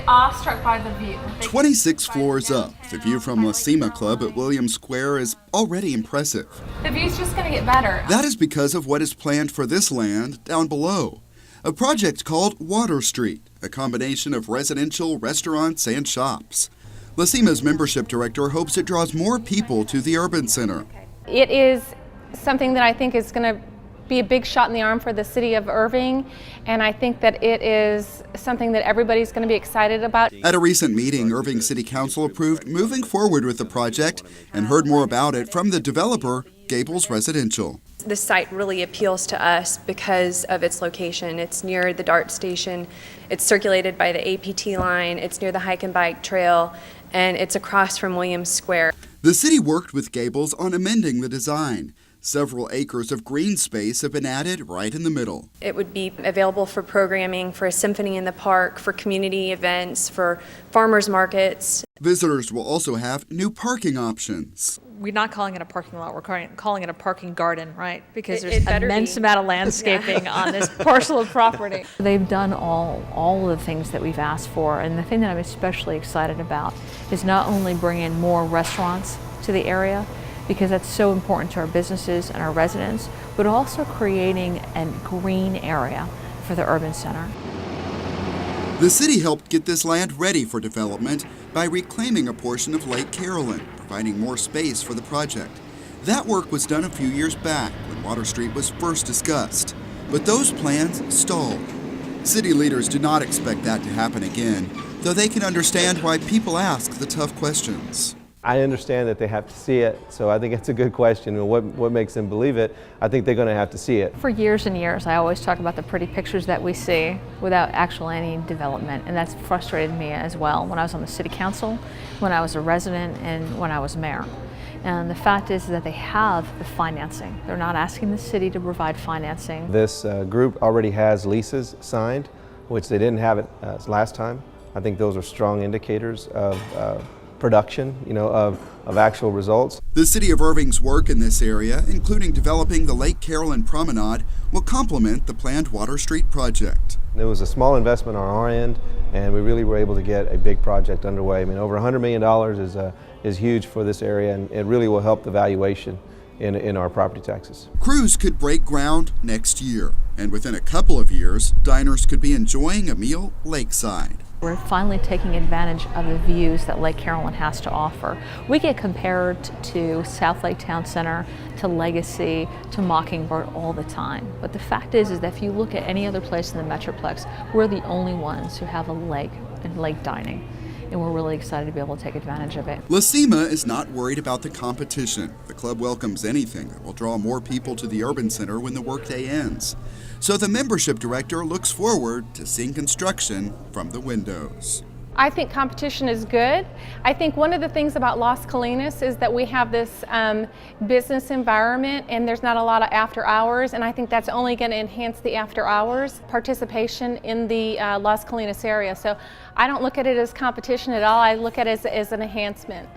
get awestruck by the view. 26 floors up, the view from La CIMA Club at Williams Square is already impressive. The view's just going to get better. That is because of what is planned for this land down below. A project called Water Street, a combination of residential, restaurants, and shops. La CIMA's membership director hopes it draws more people to the urban center. It is something that I think is going to be a big shot in the arm for the city of Irving, and I think that it is something that everybody's going to be excited about. At a recent meeting, Irving City Council approved moving forward with the project and heard more about it from the developer, Gables Residential. This site really appeals to us because of its location. It's near the DART station, it's circulated by the APT line, it's near the hike and bike trail, and it's across from Williams Square. The city worked with Gables on amending the design. Several acres of green space have been added right in the middle. It would be available for programming, for a symphony in the park, for community events, for farmers markets. Visitors will also have new parking options. We're not calling it a parking lot, we're calling it a parking garden, right? Because there's an immense amount of landscaping on this parcel of property. They've done all of the things that we've asked for, and the thing that I'm especially excited about is not only bringing more restaurants to the area, because that's so important to our businesses and our residents, but also creating a green area for the urban center. The city helped get this land ready for development by reclaiming a portion of Lake Carolyn, providing more space for the project. That work was done a few years back when Water Street was first discussed, but those plans stalled. City leaders do not expect that to happen again, though they can understand why people ask the tough questions. I understand that they have to see it, so I think it's a good question. And what makes them believe it? I think they're going to have to see it. For years and years, I always talk about the pretty pictures that we see without actual any development, and that's frustrated me as well when I was on the city council, when I was a resident, and when I was mayor. And the fact is that they have the financing. They're not asking the city to provide financing. This group already has leases signed, which they didn't have it last time. I think those are strong indicators of production, of actual results. The City of Irving's work in this area, including developing the Lake Carolyn Promenade, will complement the planned Water Street project. It was a small investment on our end, and we really were able to get a big project underway. I mean, over $100 million is huge for this area, and it really will help the valuation in our property taxes. Crews could break ground next year, and within a couple of years, diners could be enjoying a meal lakeside. We're finally taking advantage of the views that Lake Carolyn has to offer. We get compared to South Lake Town Center, to Legacy, to Mockingbird all the time. But the fact is that if you look at any other place in the Metroplex, we're the only ones who have a lake and lake dining. And we're really excited to be able to take advantage of it. La CIMA is not worried about the competition. The club welcomes anything that will draw more people to the urban center when the workday ends. So the membership director looks forward to seeing construction from the windows. I think competition is good. I think one of the things about Las Colinas is that we have this business environment and there's not a lot of after hours, and I think that's only going to enhance the after hours participation in the Las Colinas area. So I don't look at it as competition at all. I look at it as an enhancement.